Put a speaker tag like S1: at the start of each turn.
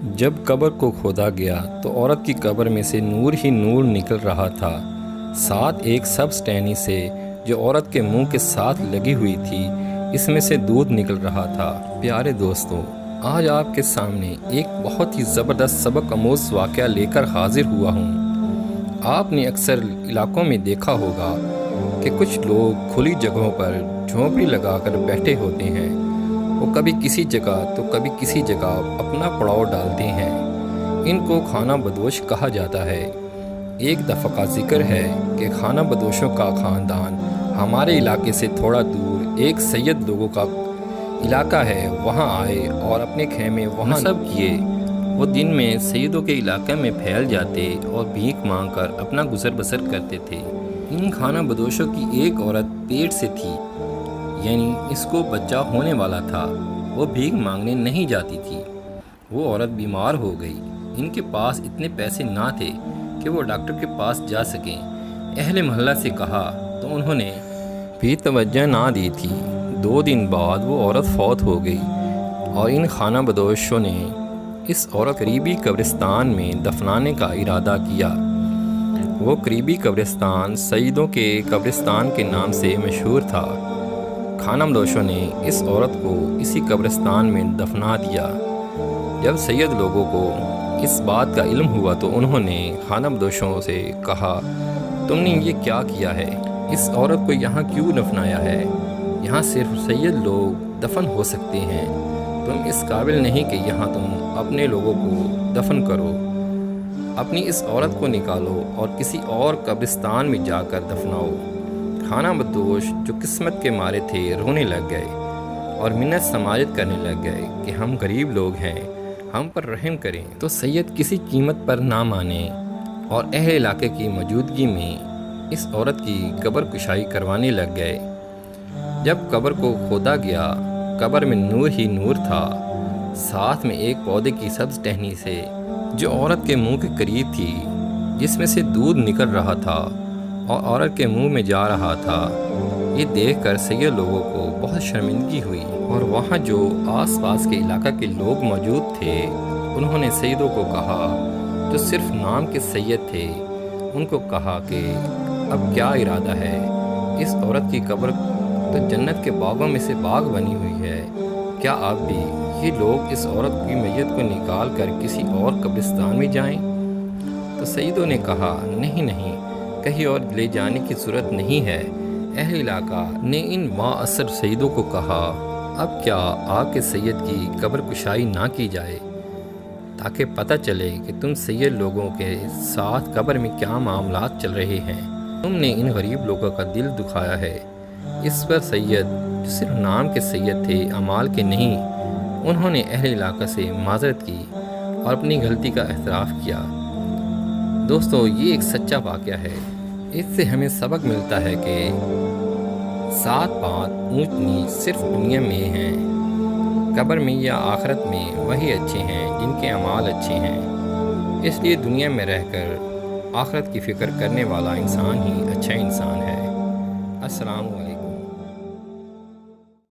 S1: جب قبر کو کھودا گیا تو عورت کی قبر میں سے نور ہی نور نکل رہا تھا، ساتھ ایک سبز ٹہنی سے جو عورت کے منہ کے ساتھ لگی ہوئی تھی، اس میں سے دودھ نکل رہا تھا۔ پیارے دوستو، آج آپ کے سامنے ایک بہت ہی زبردست سبق آموز واقعہ لے کر حاضر ہوا ہوں۔ آپ نے اکثر علاقوں میں دیکھا ہوگا کہ کچھ لوگ کھلی جگہوں پر جھونپڑی لگا کر بیٹھے ہوتے ہیں۔ وہ کبھی کسی جگہ تو کبھی کسی جگہ اپنا پڑاؤ ڈالتے ہیں۔ ان کو خانہ بدوش کہا جاتا ہے۔ ایک دفعہ کا ذکر ہے کہ خانہ بدوشوں کا خاندان ہمارے علاقے سے تھوڑا دور ایک سید لوگوں کا علاقہ ہے، وہاں آئے اور اپنے خیمے وہاں نصب کیے۔ وہ دن میں سیدوں کے علاقے میں پھیل جاتے اور بھیک مانگ کر اپنا گزر بسر کرتے تھے۔ ان خانہ بدوشوں کی ایک عورت پیٹ سے تھی، یعنی اس کو بچہ ہونے والا تھا۔ وہ بھیک مانگنے نہیں جاتی تھی۔ وہ عورت بیمار ہو گئی۔ ان کے پاس اتنے پیسے نہ تھے کہ وہ ڈاکٹر کے پاس جا سکیں۔ اہل محلہ سے کہا تو انہوں نے بھی توجہ نہ دی تھی۔ 2 دن بعد وہ عورت فوت ہو گئی اور ان خانہ بدوشوں نے اس عورت قریبی قبرستان میں دفنانے کا ارادہ کیا۔ وہ قریبی قبرستان سیدوں کے قبرستان کے نام سے مشہور تھا۔ خانہ بدوشوں نے اس عورت کو اسی قبرستان میں دفنا دیا۔ جب سید لوگوں کو اس بات کا علم ہوا تو انہوں نے خانہ بدوشوں سے کہا، تم نے یہ کیا کیا ہے؟ اس عورت کو یہاں کیوں دفنایا ہے؟ یہاں صرف سید لوگ دفن ہو سکتے ہیں۔ تم اس قابل نہیں کہ یہاں تم اپنے لوگوں کو دفن کرو۔ اپنی اس عورت کو نکالو اور کسی اور قبرستان میں جا کر دفناؤ۔ خانہ بدوش جو قسمت کے مارے تھے رونے لگ گئے اور منت سماجت کرنے لگ گئے کہ ہم غریب لوگ ہیں، ہم پر رحم کریں۔ تو سید کسی قیمت پر نہ مانے اور اہل علاقے کی موجودگی میں اس عورت کی قبر کشائی کروانے لگ گئے۔ جب قبر کو کھودا گیا، قبر میں نور ہی نور تھا، ساتھ میں ایک پودے کی سبز ٹہنی سے جو عورت کے منہ کے قریب تھی، جس میں سے دودھ نکل رہا تھا اور عورت کے منہ میں جا رہا تھا۔ یہ دیکھ کر سید لوگوں کو بہت شرمندگی ہوئی اور وہاں جو آس پاس کے علاقہ کے لوگ موجود تھے، انہوں نے سیدوں کو کہا، جو صرف نام کے سید تھے، ان کو کہا کہ اب کیا ارادہ ہے؟ اس عورت کی قبر تو جنت کے باغوں میں سے باغ بنی ہوئی ہے، کیا آپ بھی یہ لوگ اس عورت کی میت کو نکال کر کسی اور قبرستان میں جائیں؟ تو سیدوں نے کہا، نہیں نہیں، کہیں اور لے جانے کی ضرورت نہیں ہے۔ اہل علاقہ نے ان بااثر سیدوں کو کہا، اب کیا آگ کے سید کی قبر کشائی نہ کی جائے، تاکہ پتہ چلے کہ تم سید لوگوں کے ساتھ قبر میں کیا معاملات چل رہے ہیں۔ تم نے ان غریب لوگوں کا دل دکھایا ہے۔ اس پر سید جو صرف نام کے سید تھے، اعمال کے نہیں، انہوں نے اہل علاقہ سے معذرت کی اور اپنی غلطی کا اعتراف کیا۔ دوستو، یہ ایک سچا واقعہ ہے۔ اس سے ہمیں سبق ملتا ہے کہ 7 بات اونچ نیچ صرف دنیا میں ہیں، قبر میں یا آخرت میں وہی اچھے ہیں جن کے اعمال اچھے ہیں۔ اس لیے دنیا میں رہ کر آخرت کی فکر کرنے والا انسان ہی اچھا انسان ہے۔ السلام علیکم۔